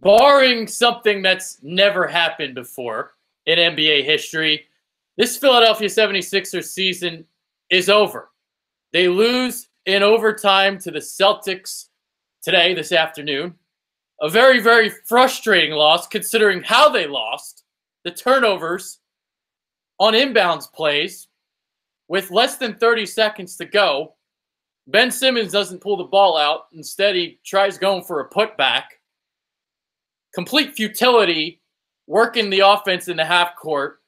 Barring something that's never happened before in NBA history, this Philadelphia 76ers season is over. They lose in overtime to the Celtics today, this afternoon. A very, very frustrating loss considering how they lost, the turnovers on inbounds plays with less than 30 seconds to go. Ben Simmons doesn't pull the ball out. Instead, he tries going for a putback. Complete futility, working the offense in the half court.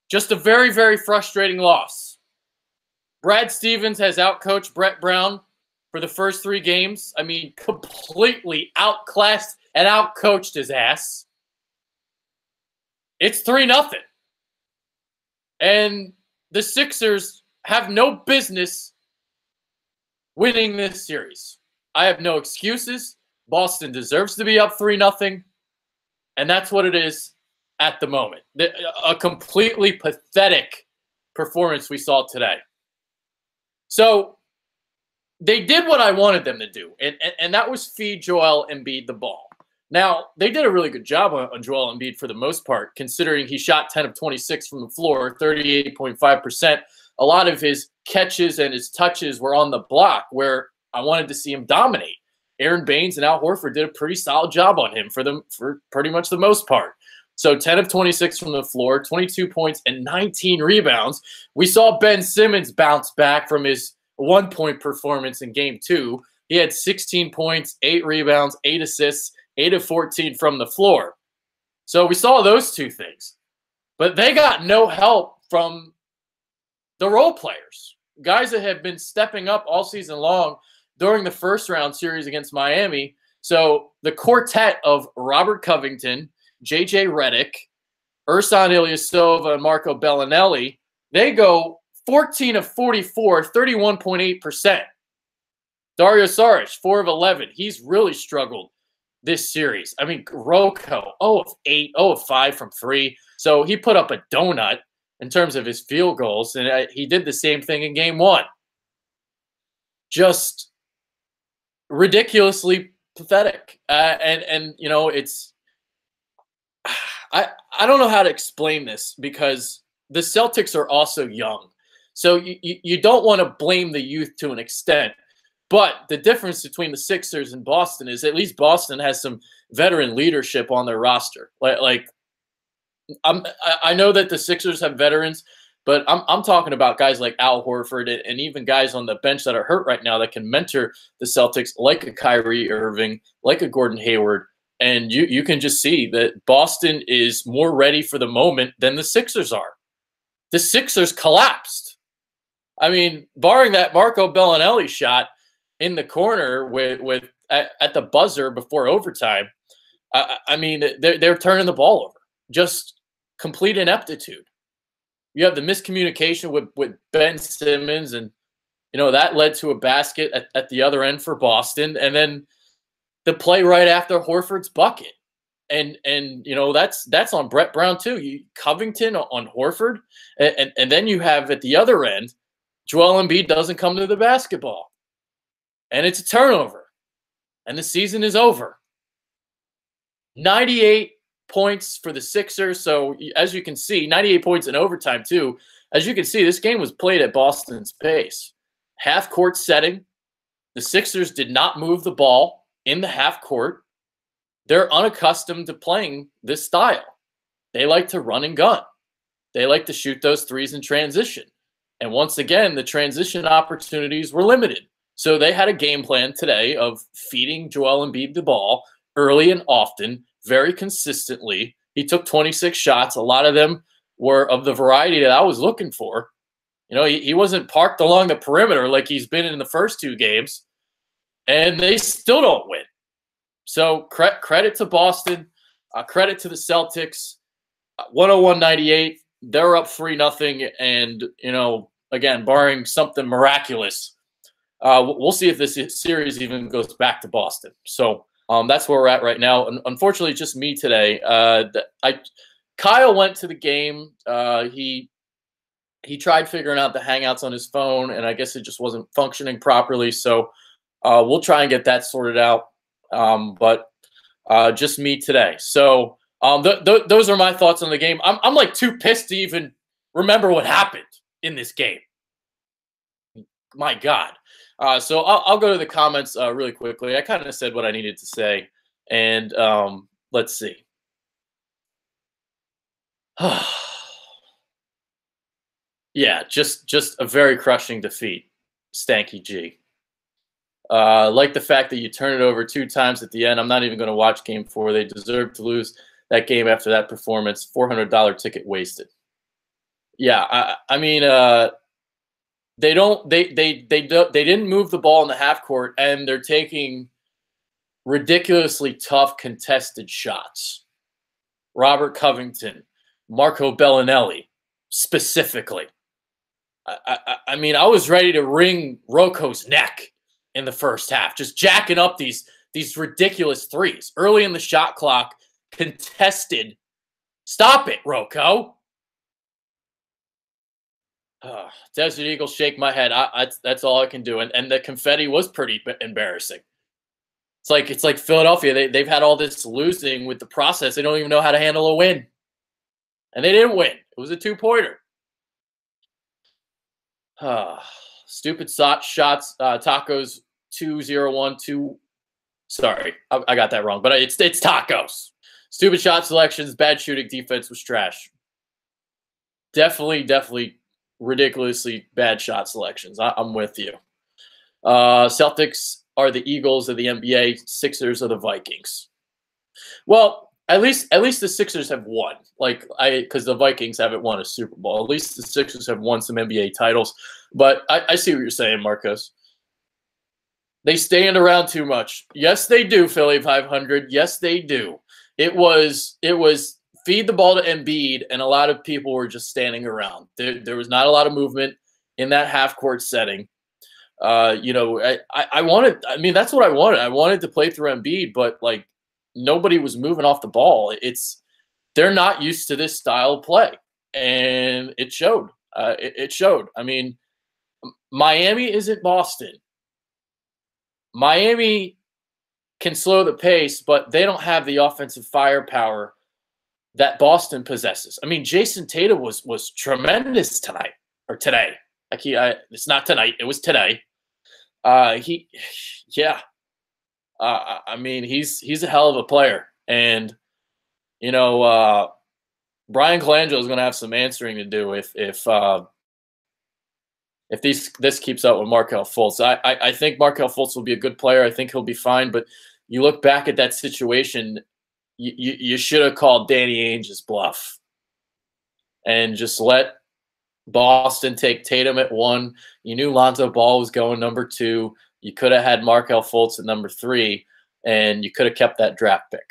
Just a very, very frustrating loss. Brad Stevens has outcoached Brett Brown for the first 3 games. I mean, completely outclassed and outcoached his ass. It's 3-0. And the Sixers have no business winning this series. I have no excuses. Boston deserves to be up 3-0. And that's what it is at the moment. A completely pathetic performance we saw today. So they did what I wanted them to do, and that was feed Joel Embiid the ball. Now, they did a really good job on Joel Embiid for the most part, considering he shot 10 of 26 from the floor, 38.5%. A lot of his catches and his touches were on the block, where I wanted to see him dominate. Aaron Baines and Al Horford did a pretty solid job on him for pretty much the most part. So 10 of 26 from the floor, 22 points, and 19 rebounds. We saw Ben Simmons bounce back from his 1-point performance in Game 2. He had 16 points, 8 rebounds, 8 assists, 8 of 14 from the floor. So we saw those 2 things. But they got no help from the role players, guys that have been stepping up all season long during the first-round series against Miami. So the quartet of Robert Covington, J.J. Redick, Ersan Ilyasova, and Marco Bellinelli, they go 14 of 44, 31.8%. Dario Saric, 4 of 11. He's really struggled this series. I mean, Rocco, 0 of 8, 0 of 5 from 3. So he put up a donut in terms of his field goals, and he did the same thing in Game 1. Just ridiculously pathetic. And you know, it's I don't know how to explain this, because the Celtics are also young. So you don't want to blame the youth to an extent. But the difference between the Sixers and Boston is at least Boston has some veteran leadership on their roster. I know that the Sixers have veterans, but I'm talking about guys like Al Horford and even guys on the bench that are hurt right now that can mentor the Celtics, like a Kyrie Irving, like a Gordon Hayward. And you can just see that Boston is more ready for the moment than the Sixers are. The Sixers collapsed. I mean, barring that Marco Bellinelli shot in the corner at the buzzer before overtime, I mean, they're turning the ball over. Just complete ineptitude. You have the miscommunication with Ben Simmons, and you know that led to a basket at the other end for Boston, and then the play right after Horford's bucket, and you know that's on Brett Brown too. Covington on Horford, and then you have at the other end, Joel Embiid doesn't come to the basketball, and it's a turnover, and the season is over. 98 points for the Sixers. So as you can see, 98 points in overtime too. As you can see, this game was played at Boston's pace. Half court setting. The Sixers did not move the ball in the half court. They're unaccustomed to playing this style. They like to run and gun. They like to shoot those threes in transition. And once again, the transition opportunities were limited. So they had a game plan today of feeding Joel Embiid the ball early and often, very consistently. He took 26 shots. A lot of them were of the variety that I was looking for. You know, he wasn't parked along the perimeter like he's been in the first 2 games, and they still don't win. So credit to Boston, credit to the Celtics. 101-98, they're up 3-0, and you know, again, barring something miraculous, we'll see if this series even goes back to Boston. So that's where we're at right now. Unfortunately, just me today. Kyle went to the game. He tried figuring out the Hangouts on his phone, and I guess it just wasn't functioning properly. So we'll try and get that sorted out. But Just me today. So those are my thoughts on the game. I'm like too pissed to even remember what happened in this game. My God. So I'll go to the comments really quickly. I kind of said what I needed to say, and let's see. Yeah, just a very crushing defeat, Stanky G. Like the fact that you turn it over 2 times at the end. I'm not even going to watch Game 4. They deserve to lose that game after that performance. $400 ticket wasted. Yeah, I mean, they didn't move the ball in the half court, and they're taking ridiculously tough contested shots. Robert Covington, Marco Bellinelli, specifically. I mean, I was ready to wring Rocco's neck in the first half, just jacking up these ridiculous threes early in the shot clock, contested. Stop it, Rocco. Desert Eagle, shake my head. That's all I can do. And the confetti was pretty embarrassing. It's like Philadelphia. They've had all this losing with the process. They don't even know how to handle a win, and they didn't win. It was a 2-pointer. Stupid shots. Tacos 2-0-1-2. Sorry, I got that wrong, but it's tacos. Stupid shot selections, bad shooting, defense was trash. Definitely ridiculously bad shot selections. I'm with you. Celtics are the Eagles of the NBA. Sixers are the Vikings. Well, at least the Sixers have won. Because the Vikings haven't won a Super Bowl. At least the Sixers have won some NBA titles. But I see what you're saying, Marcos. They stand around too much. Yes, they do, Philly 500. Yes, they do. It was feed the ball to Embiid, and a lot of people were just standing around. There was not a lot of movement in that half-court setting. I wanted. I mean, that's what I wanted. I wanted to play through Embiid, but nobody was moving off the ball. They're not used to this style of play, and it showed. It showed. I mean, Miami isn't Boston. Miami can slow the pace, but they don't have the offensive firepower that Boston possesses. I mean, Jason Tatum was tremendous tonight or today. It's not tonight. It was today. I mean, he's a hell of a player, and Brian Colangelo is going to have some answering to do if this keeps up with Markelle Fultz. I think Markelle Fultz will be a good player. I think he'll be fine. But you look back at that situation, you should have called Danny Ainge's bluff and just let Boston take Tatum at 1. You knew Lonzo Ball was going number 2. You could have had Markelle Fultz at number 3, and you could have kept that draft pick.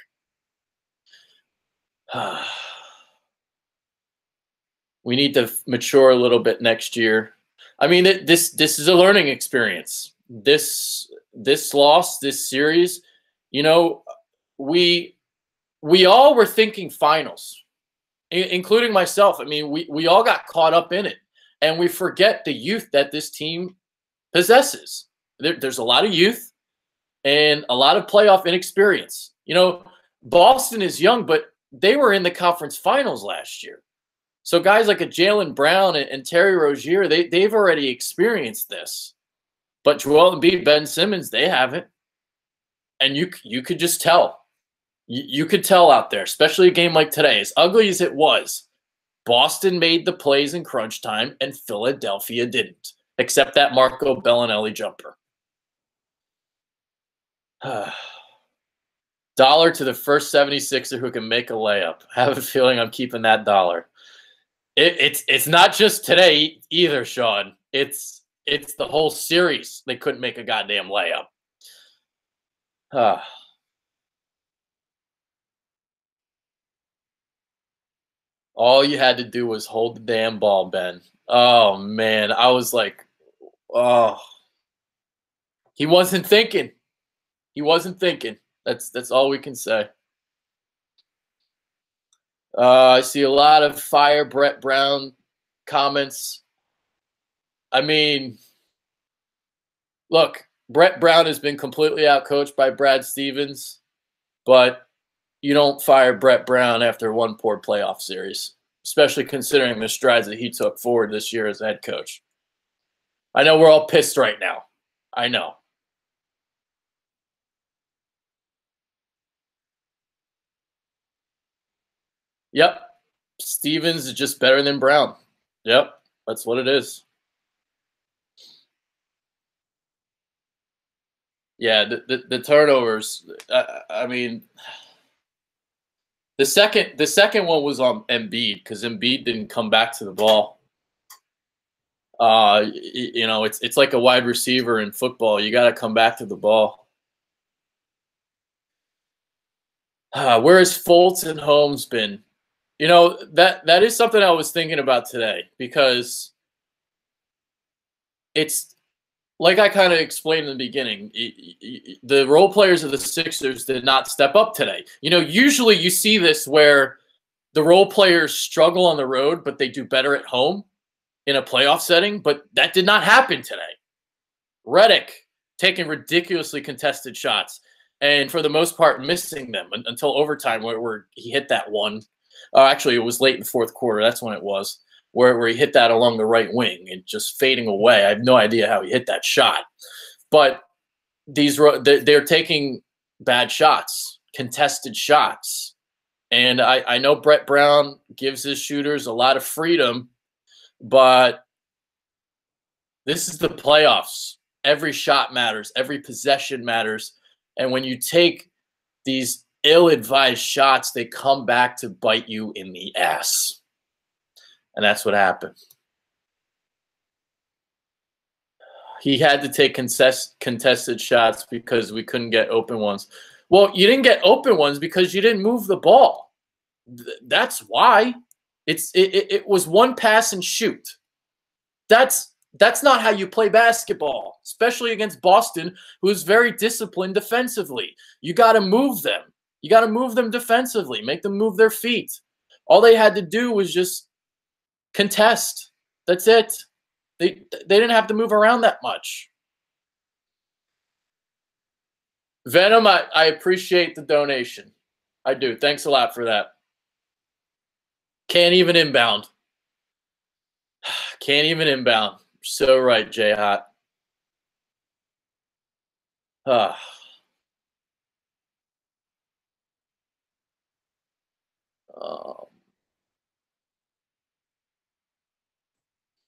We need to mature a little bit next year. I mean, this is a learning experience. This loss, this series, we all were thinking finals, including myself. I mean, we all got caught up in it, and we forget the youth that this team possesses. There's a lot of youth and a lot of playoff inexperience. Boston is young, but they were in the conference finals last year. So guys like a Jaylen Brown and Terry Rozier, they've already experienced this. But Joel Embiid, Ben Simmons, they haven't. And you could just tell. You could tell out there, especially a game like today. As ugly as it was, Boston made the plays in crunch time, and Philadelphia didn't, except that Marco Bellinelli jumper. $1 to the first 76er who can make a layup. I have a feeling I'm keeping that $1. It's not just today either, Sean. It's the whole series. They couldn't make a goddamn layup. All you had to do was hold the damn ball, Ben. Oh man, I was like, oh. He wasn't thinking. He wasn't thinking. That's all we can say. I see a lot of fire Brett Brown comments. I mean, look, Brett Brown has been completely outcoached by Brad Stevens, but you don't fire Brett Brown after one poor playoff series, especially considering the strides that he took forward this year as head coach. I know we're all pissed right now. I know. Yep. Stevens is just better than Brown. Yep. That's what it is. Yeah, the turnovers. I mean, the second one was on Embiid because Embiid didn't come back to the ball. It's like a wide receiver in football. You got to come back to the ball. Whereas Fultz and Holmes been, that is something I was thinking about today because it's like I kind of explained in the beginning. The role players of the Sixers did not step up today. Usually you see this where the role players struggle on the road, but they do better at home in a playoff setting. But that did not happen today. Redick taking ridiculously contested shots, and for the most part missing them until overtime, where he hit that one. Actually, it was late in the fourth quarter. That's when it was, where he hit that along the right wing and just fading away. I have no idea how he hit that shot. But they're taking bad shots, contested shots. And I know Brett Brown gives his shooters a lot of freedom, but this is the playoffs. Every shot matters. Every possession matters. And when you take these ill-advised shots, they come back to bite you in the ass. And that's what happened. He had to take contested shots because we couldn't get open ones. Well, you didn't get open ones because you didn't move the ball. That's why. It was one pass and shoot. That's not how you play basketball, especially against Boston, who is very disciplined defensively. You got to move them. You got to move them defensively, make them move their feet. All they had to do was just contest. That's it. They didn't have to move around that much. Venom, I appreciate the donation. I do. Thanks a lot for that. Can't even inbound. Can't even inbound. So right, J Hot. Um,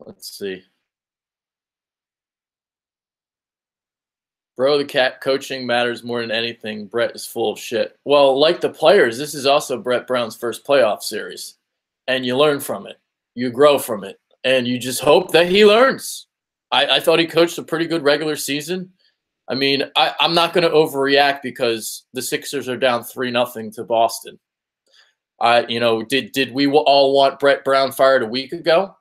let's see. Bro, the cat coaching matters more than anything. Brett is full of shit. Well, like the players, this is also Brett Brown's first playoff series. And you learn from it. You grow from it. And you just hope that he learns. I thought he coached a pretty good regular season. I mean, I'm not going to overreact because the Sixers are down 3-0 to Boston. Did we all want Brett Brown fired a week ago?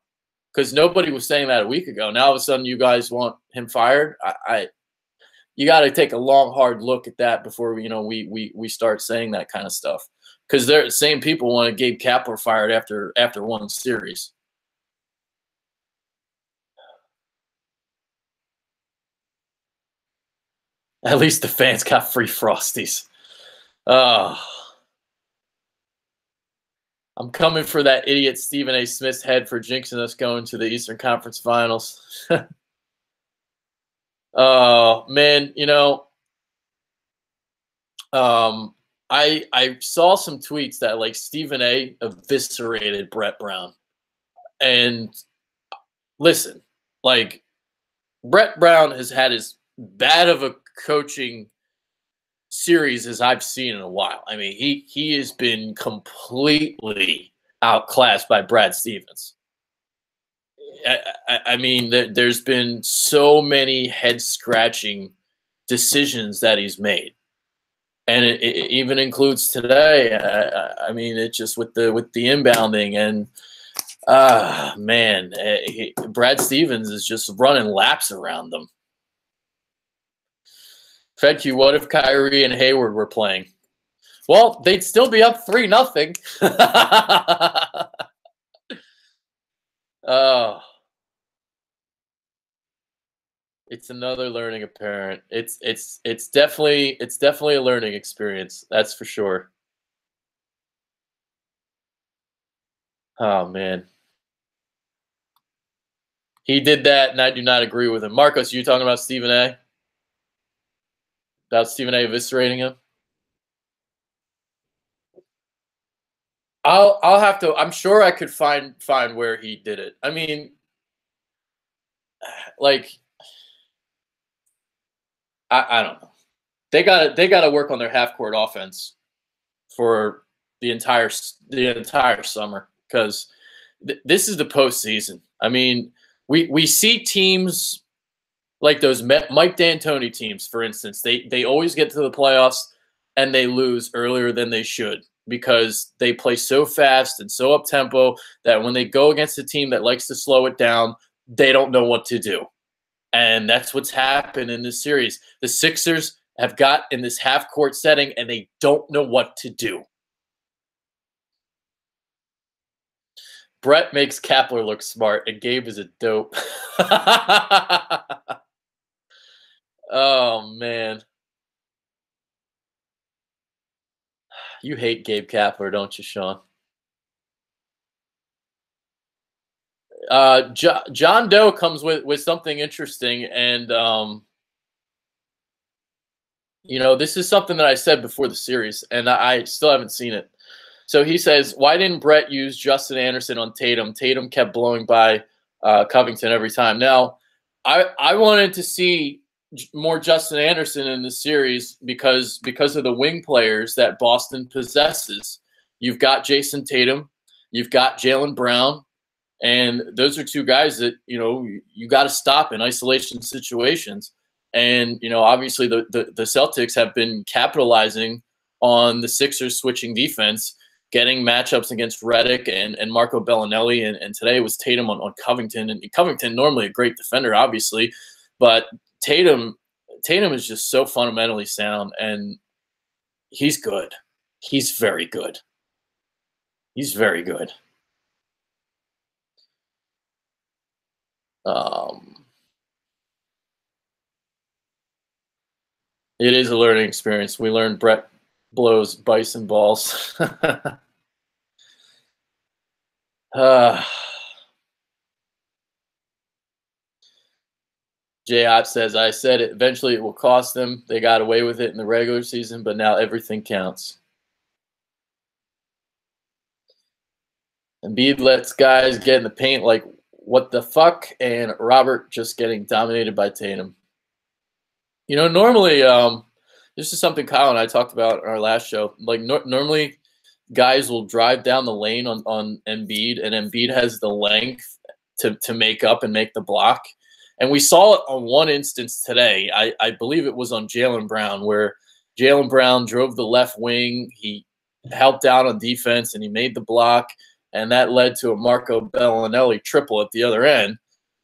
Because nobody was saying that a week ago. Now all of a sudden you guys want him fired. You got to take a long, hard look at that before we start saying that kind of stuff. Because they're the same people wanted Gabe Kapler fired after one series. At least the fans got free Frosties. I'm coming for that idiot Stephen A. Smith's head for jinxing us going to the Eastern Conference Finals. Oh, man, I saw some tweets that like Stephen A. eviscerated Brett Brown. And listen, like Brett Brown has had as bad of a coaching series as I've seen in a while. I mean, he has been completely outclassed by Brad Stevens. I mean, there's been so many head-scratching decisions that he's made, and it even includes today. I mean, it just with the inbounding and man, Brad Stevens is just running laps around them. FedQ, what if Kyrie and Hayward were playing? Well, they'd still be up 3-0. Oh, it's another learning apparent. It's definitely a learning experience. That's for sure. Oh man, he did that, and I do not agree with him. Marcos, you talking about Stephen A? About Stephen A eviscerating him? I'll have to. I'm sure I could find where he did it. I mean, like I don't know. They gotta work on their half court offense for the entire summer because this is the postseason. I mean, we see teams like those Mike D'Antoni teams, for instance. They always get to the playoffs and they lose earlier than they should because they play so fast and so up tempo that when they go against a team that likes to slow it down, they don't know what to do. And that's what's happened in this series. The Sixers have got in this half court setting and they don't know what to do. Brett makes Kapler look smart, and Gabe is a dope. Oh man, you hate Gabe Kapler, don't you, Sean? John Doe comes with something interesting, and this is something that I said before the series, and I still haven't seen it. So he says, why didn't Brett use Justin Anderson on Tatum? Tatum kept blowing by Covington every time. Now, I wanted to see more Justin Anderson in this series because of the wing players that Boston possesses. You've got Jason Tatum, you've got Jaylen Brown, and those are two guys that you got to stop in isolation situations. And obviously the Celtics have been capitalizing on the Sixers switching defense, getting matchups against Redick and Marco Bellinelli, and today was Tatum on Covington. And Covington, normally a great defender, obviously, but Tatum is just so fundamentally sound, and he's good. He's very good. He's very good. Um, it is a learning experience. We learned Brett blows bison balls. uh, J-Hop says, I said it, eventually it will cost them. They got away with it in the regular season, but now everything counts. Embiid lets guys get in the paint like, what the fuck? And Robert just getting dominated by Tatum. Normally, this is something Kyle and I talked about in our last show. Like, normally guys will drive down the lane on Embiid, and Embiid has the length to make up and make the block. And we saw it on one instance today. I believe it was on Jaylen Brown, where Jaylen Brown drove the left wing. He helped out on defense, and he made the block, and that led to a Marco Bellinelli triple at the other end.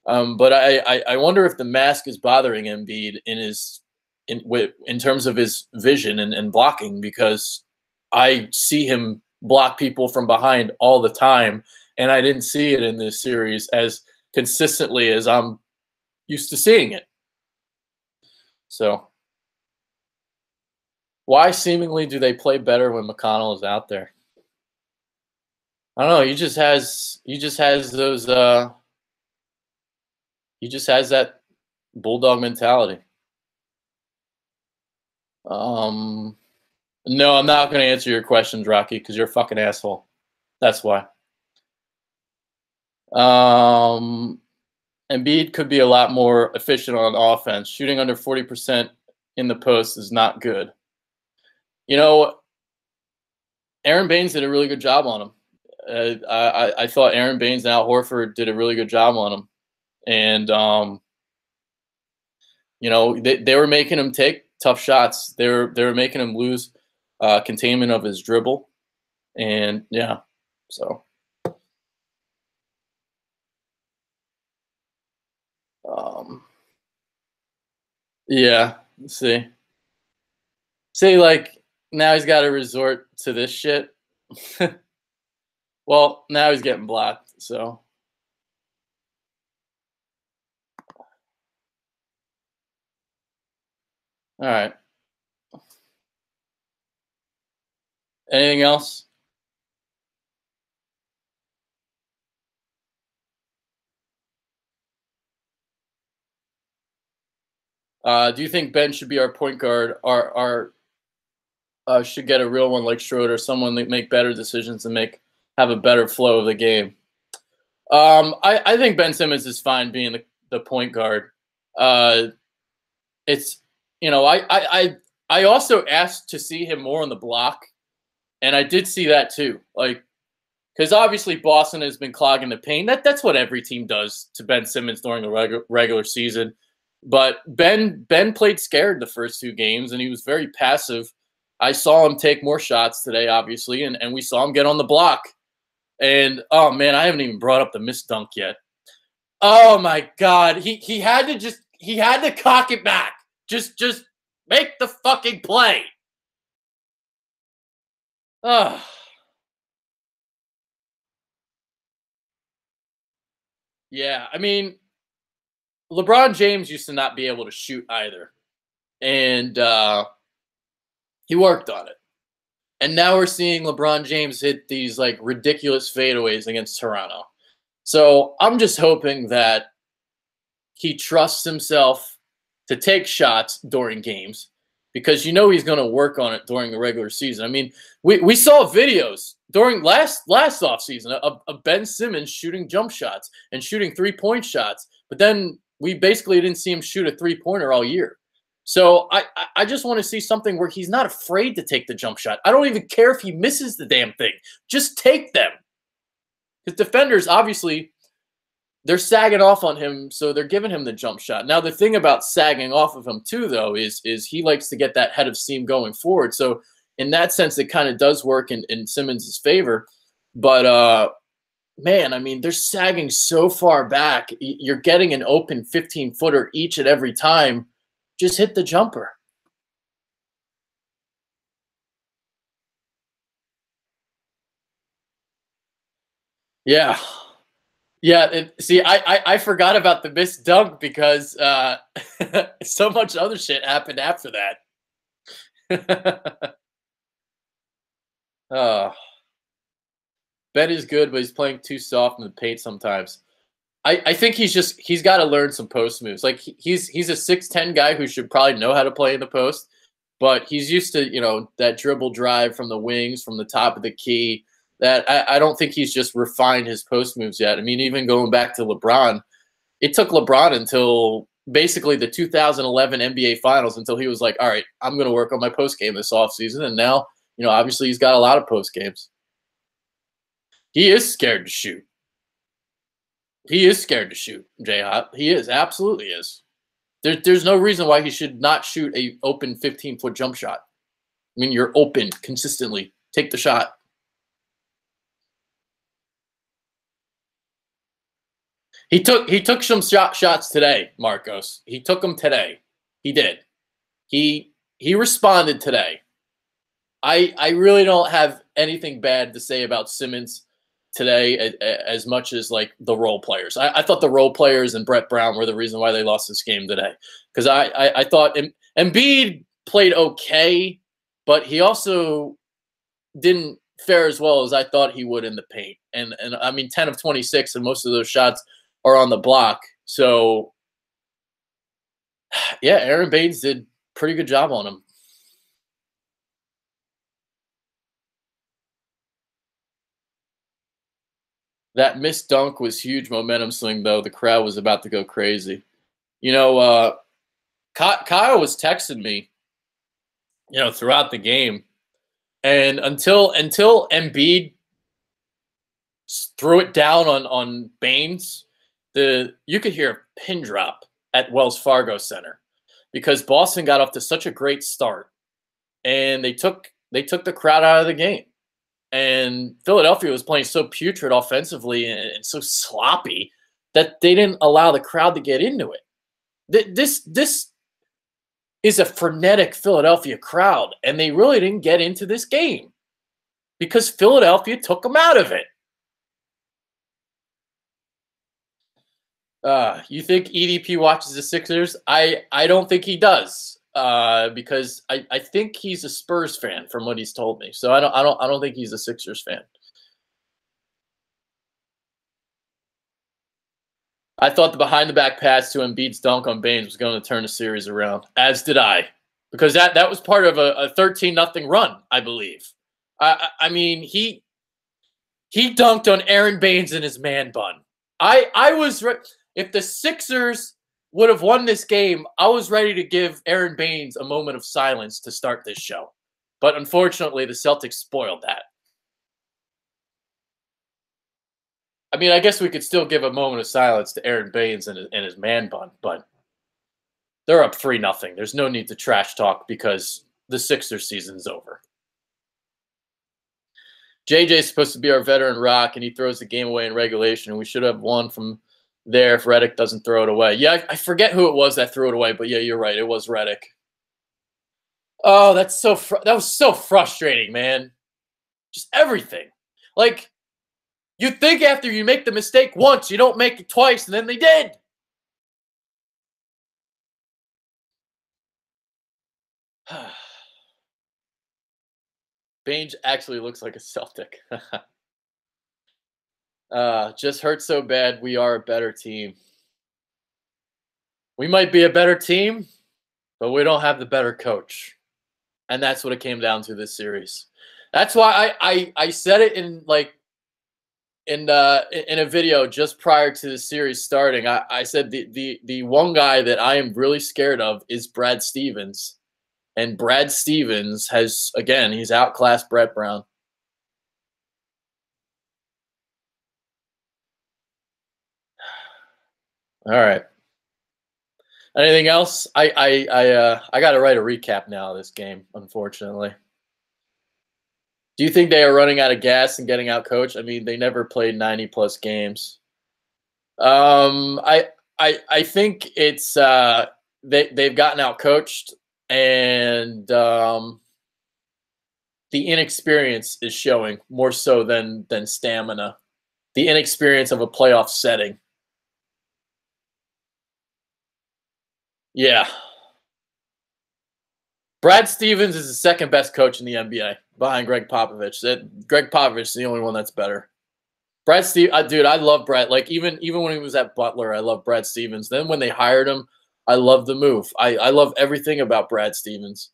But I wonder if the mask is bothering Embiid in terms of his vision and blocking, because I see him block people from behind all the time, and I didn't see it in this series as consistently as I'm used to seeing it. So why seemingly do they play better when McConnell is out there? I don't know. He just has those he just has that bulldog mentality. Um no, I'm not going to answer your questions, Rocky, because you're a fucking asshole. That's why. Um Embiid could be a lot more efficient on offense. Shooting under 40% in the post is not good. You know, Aaron Baines did a really good job on him. I thought Aaron Baines and Al Horford did a really good job on him. And, they were making him take tough shots. They were making him lose containment of his dribble. And, yeah, so. Um, yeah, let's see. See, like, now he's got to resort to this shit. Well, now he's getting blocked, so. All right. Anything else? Do you think Ben should be our point guard? Our should get a real one like Schroeder, someone that make better decisions and have a better flow of the game. I think Ben Simmons is fine being the point guard. Uh, it's I also asked to see him more on the block, and I did see that too. Like, because obviously Boston has been clogging the paint. That's what every team does to Ben Simmons during the regular season. But Ben played scared the first two games, and he was very passive. I saw him take more shots today, obviously, and we saw him get on the block. And oh man, I haven't even brought up the missed dunk yet. Oh my God, he had to cock it back. Just make the fucking play. Oh. Yeah, I mean, LeBron James used to not be able to shoot either, and he worked on it. And now we're seeing LeBron James hit these like ridiculous fadeaways against Toronto. So I'm just hoping that he trusts himself to take shots during games, because he's going to work on it during the regular season. I mean, we saw videos during last offseason of Ben Simmons shooting jump shots and shooting 3-point shots, but then we basically didn't see him shoot a 3-pointer all year. So I just want to see something where he's not afraid to take the jump shot. I don't even care if he misses the damn thing. Just take them. Because defenders, obviously, they're sagging off on him, so they're giving him the jump shot. Now, the thing about sagging off of him, too, though, is he likes to get that head of steam going forward. So in that sense, it kind of does work in Simmons' favor. But, man, I mean, they're sagging so far back. You're getting an open 15-footer each and every time. Just hit the jumper. Yeah. Yeah, see, I forgot about the missed dunk because so much other shit happened after that. Oh, Ben is good, but he's playing too soft in the paint sometimes. I think he's got to learn some post moves. Like he's a 6'10" guy who should probably know how to play in the post, but he's used to that dribble drive from the wings, from the top of the key. That I don't think he's just refined his post moves yet. I mean, even going back to LeBron, it took LeBron until basically the 2011 NBA Finals until he was like, all right, I'm going to work on my post game this offseason. And now, obviously he's got a lot of post games. He is scared to shoot. He is scared to shoot, J-Hop. He is, absolutely is. There's no reason why he should not shoot a open 15-foot jump shot. I mean, you're open consistently. Take the shot. He took some shots today, Marcos. He took them today. He did. He responded today. I really don't have anything bad to say about Simmons today as much as like the role players. I thought the role players and Brett Brown were the reason why they lost this game today. Because I thought Embiid played okay, but he also didn't fare as well as I thought he would in the paint. And I mean, 10 of 26, and most of those shots are on the block. So, yeah, Aaron Baines did a pretty good job on him. That missed dunk was huge momentum swing, though. The crowd was about to go crazy. Kyle was texting me, throughout the game. And until Embiid threw it down on Baines, you could hear a pin drop at Wells Fargo Center because Boston got off to such a great start, and they took the crowd out of the game. And Philadelphia was playing so putrid offensively and so sloppy that they didn't allow the crowd to get into it. This is a frenetic Philadelphia crowd, and they really didn't get into this game because Philadelphia took them out of it. You think EDP watches the Sixers? I don't think he does, because I think he's a Spurs fan from what he's told me. So I don't think he's a Sixers fan. I thought the behind-the-back pass to Embiid's dunk on Baines was going to turn the series around, as did I, because that was part of a 13-0 run, I believe. I mean, he dunked on Aaron Baines in his man bun. I was if the Sixers would have won this game, I was ready to give Aaron Baines a moment of silence to start this show. But unfortunately, the Celtics spoiled that. I mean, I guess we could still give a moment of silence to Aaron Baines and his man bun, but they're up 3-0. There's no need to trash talk because the Sixers season's over. JJ's supposed to be our veteran rock, and he throws the game away in regulation, and we should have won from there if Redick doesn't throw it away. Yeah, I forget who it was that threw it away, but yeah, you're right. It was Redick. Oh, that was so frustrating, man. Just everything. Like, you'd think after you make the mistake once, you don't make it twice, and then they did. Baines actually looks like a Celtic. Just hurts so bad. We are a better team. We might be a better team, but we don't have the better coach. And that's what it came down to this series. That's why I said it in a video just prior to the series starting. I said the one guy that I am really scared of is Brad Stevens. And Brad Stevens has, again, he's outclassed Brett Brown. All right. Anything else? I got to write a recap now of this game, unfortunately. Do you think they are running out of gas and getting out coached? I mean, they never played 90-plus games. I think it's they've gotten out coached, and the inexperience is showing more so than stamina. The inexperience of a playoff setting. Yeah. Brad Stevens is the second best coach in the NBA behind Greg Popovich. Greg Popovich is the only one that's better. Brad Stevens, dude, I love Brad. Like even when he was at Butler, I love Brad Stevens. Then when they hired him, I love the move. I love everything about Brad Stevens.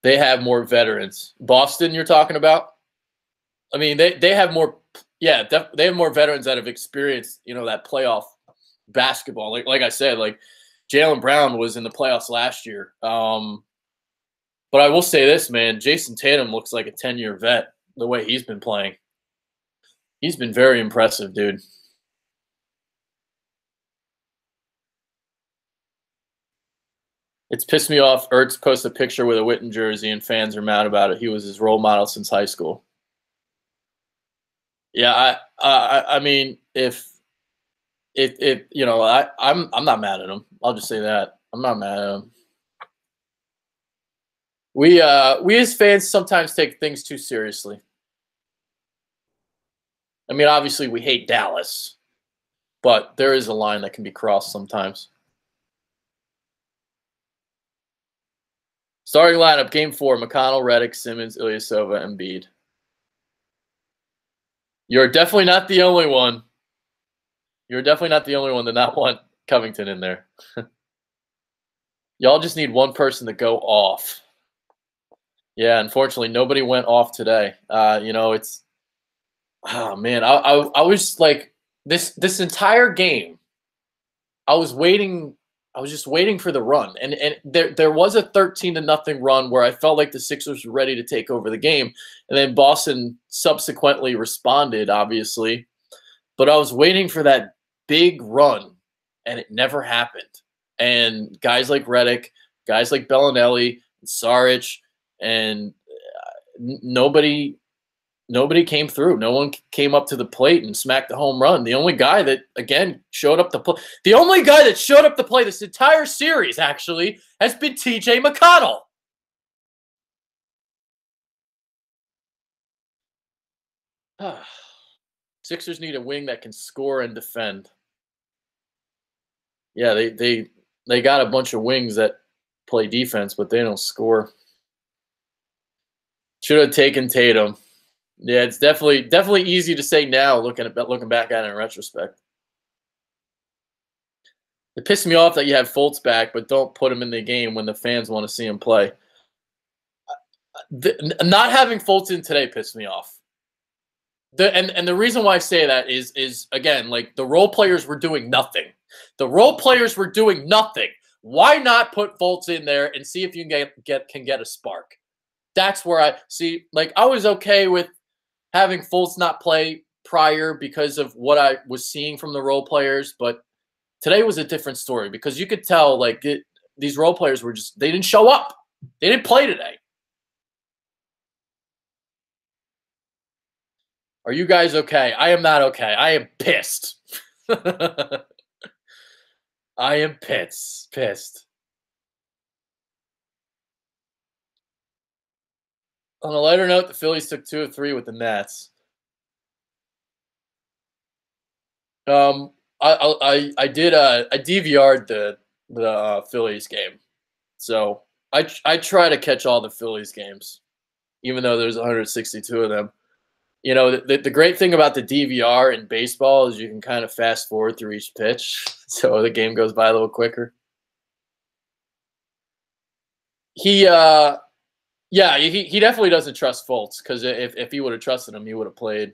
They have more veterans. Boston, you're talking about? I mean, they have more. Yeah, they have more veterans that have experienced, that playoff basketball. Like I said, like Jaylen Brown was in the playoffs last year. But I will say this, man, Jason Tatum looks like a 10-year vet the way he's been playing. He's been very impressive, dude. It's pissed me off. Ertz posted a picture with a Witten jersey, and fans are mad about it. He was his role model since high school. Yeah, I mean, if I'm not mad at him. I'll just say that I'm not mad at him. We as fans sometimes take things too seriously. I mean, obviously we hate Dallas, but there is a line that can be crossed sometimes. Starting lineup, game 4, McConnell, Redick, Simmons, Ilyasova, Embiid. You're definitely not the only one. You're definitely not the only one to not want Covington in there. Y'all just need one person to go off. Yeah, unfortunately, nobody went off today. It's oh man, I was like this entire game. I was just waiting for the run, and there was a 13-0 run where I felt like the Sixers were ready to take over the game, and then Boston subsequently responded, obviously. But I was waiting for that big run, and it never happened. And guys like Redick, guys like Bellinelli, Saric, and nobody came through. No one came up to the plate and smacked the home run. The only guy that, again, showed up to play, the only guy that showed up to play this entire series, actually, has been TJ McConnell. Sixers need a wing that can score and defend. Yeah, they got a bunch of wings that play defense, but they don't score. Should have taken Tatum. Yeah, it's definitely easy to say now, looking back at it in retrospect. It pissed me off that you have Fultz back, but don't put him in the game when the fans want to see him play. Not having Fultz in today pissed me off. And the reason why I say that is again, like, the role players were doing nothing. The role players were doing nothing. Why not put Fultz in there and see if you can get a spark? That's where I see. Like, I was okay with having Fultz not play prior because of what I was seeing from the role players, but today was a different story because you could tell, like, these role players were just, they didn't show up. They didn't play today. Are you guys okay? I am not okay. I am pissed. I am pissed. On a lighter note, the Phillies took 2 of 3 with the Nats. Um, I did I DVR'd the Phillies game, so I try to catch all the Phillies games, even though there's 162 of them. You know, the great thing about the DVR in baseball is you can kind of fast forward through each pitch, so the game goes by a little quicker. He yeah, he definitely doesn't trust Fultz because if he would have trusted him, he would have played.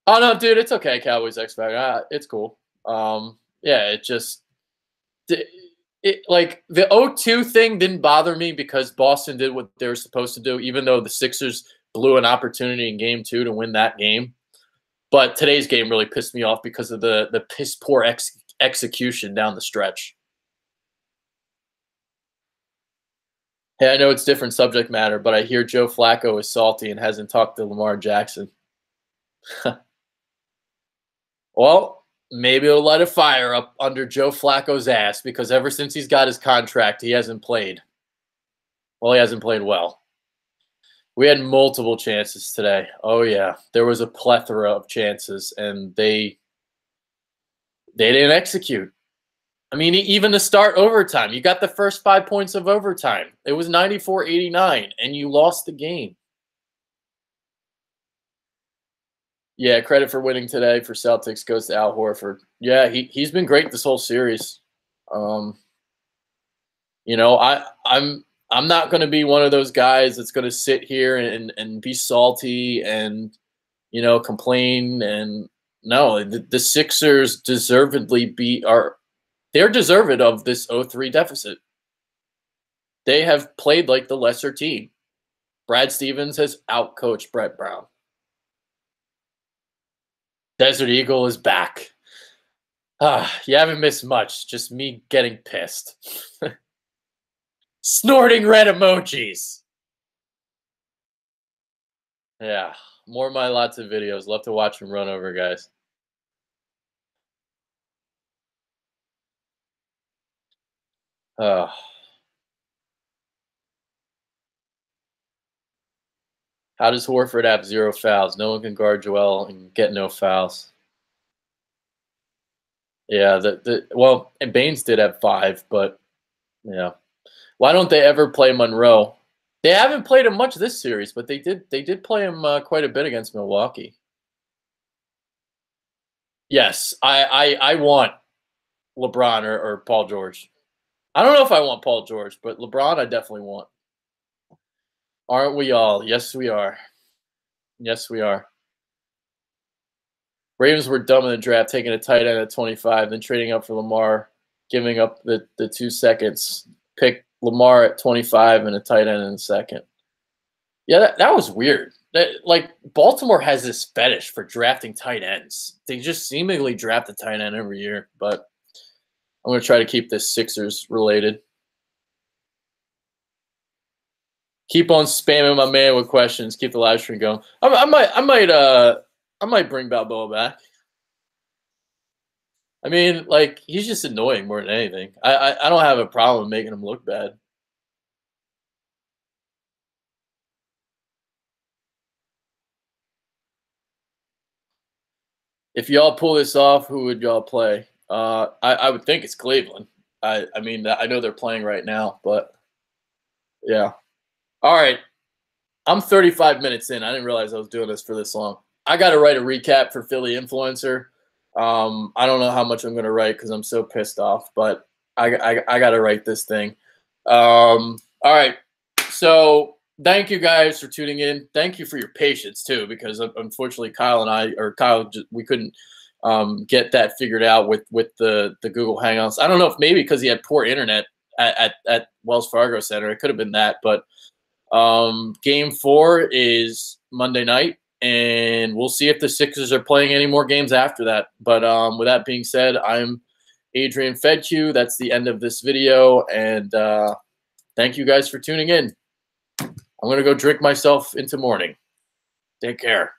Oh no, dude, it's okay. Cowboys X Factor, it's cool. Yeah, it just like the 0-2 thing didn't bother me because Boston did what they were supposed to do, even though the Sixers blew an opportunity in Game 2 to win that game. But today's game really pissed me off because of the piss poor execution down the stretch. Hey, I know it's different subject matter, but I hear Joe Flacco is salty and hasn't talked to Lamar Jackson. Well, maybe it'll light a fire up under Joe Flacco's ass because ever since he's got his contract, he hasn't played. Well, he hasn't played well. We had multiple chances today. Oh yeah, there was a plethora of chances, and they didn't execute. I mean, even to start overtime, you got the first 5 points of overtime. It was 94-89, and you lost the game. Yeah, credit for winning today for Celtics goes to Al Horford. Yeah, he's been great this whole series. Um, you know, I'm not going to be one of those guys that's going to sit here and be salty and, you know, complain. And no, the Sixers deservedly they're deserved of this 0-3 deficit. They have played like the lesser team. Brad Stevens has outcoached Brett Brown. Desert Eagle is back. You haven't missed much. Just me getting pissed. Snorting red emojis. Yeah, more of my lots of videos. Love to watch them run over guys. Uh, how does Horford have 0 fouls? No one can guard Joel and get no fouls. Yeah, well, and Baines did have 5, but yeah. Why don't they ever play Monroe? They haven't played him much this series, but they did play him quite a bit against Milwaukee. Yes, I want LeBron or Paul George. I don't know if I want Paul George, but LeBron I definitely want. Aren't we all? Yes, we are. Yes, we are. Ravens were dumb in the draft, taking a tight end at 25, then trading up for Lamar, giving up the 2 seconds. Pick Lamar at 25 and a tight end in the second. Yeah, that was weird. Like, Baltimore has this fetish for drafting tight ends. They just seemingly draft a tight end every year, but I'm going to try to keep this Sixers related. Keep on spamming my man with questions. Keep the live stream going. I might bring Balboa back. I mean, like, he's just annoying more than anything. I don't have a problem making him look bad. If y'all pull this off, who would y'all play? I would think it's Cleveland. I mean, I know they're playing right now, but Yeah. All right. I'm 35 minutes in. I didn't realize I was doing this for this long. I got to write a recap for Philly Influencer. I don't know how much I'm going to write because I'm so pissed off, but I got to write this thing. All right. So thank you guys for tuning in. Thank you for your patience too, because unfortunately Kyle, we couldn't get that figured out with the Google Hangouts. I don't know if maybe because he had poor internet at Wells Fargo Center. It could have been that, but game 4 is Monday night, and we'll see if the Sixers are playing any more games after that. But with that being said, I'm Adrian Fedq. That's the end of this video, and thank you guys for tuning in. I'm going to go drink myself into morning. Take care.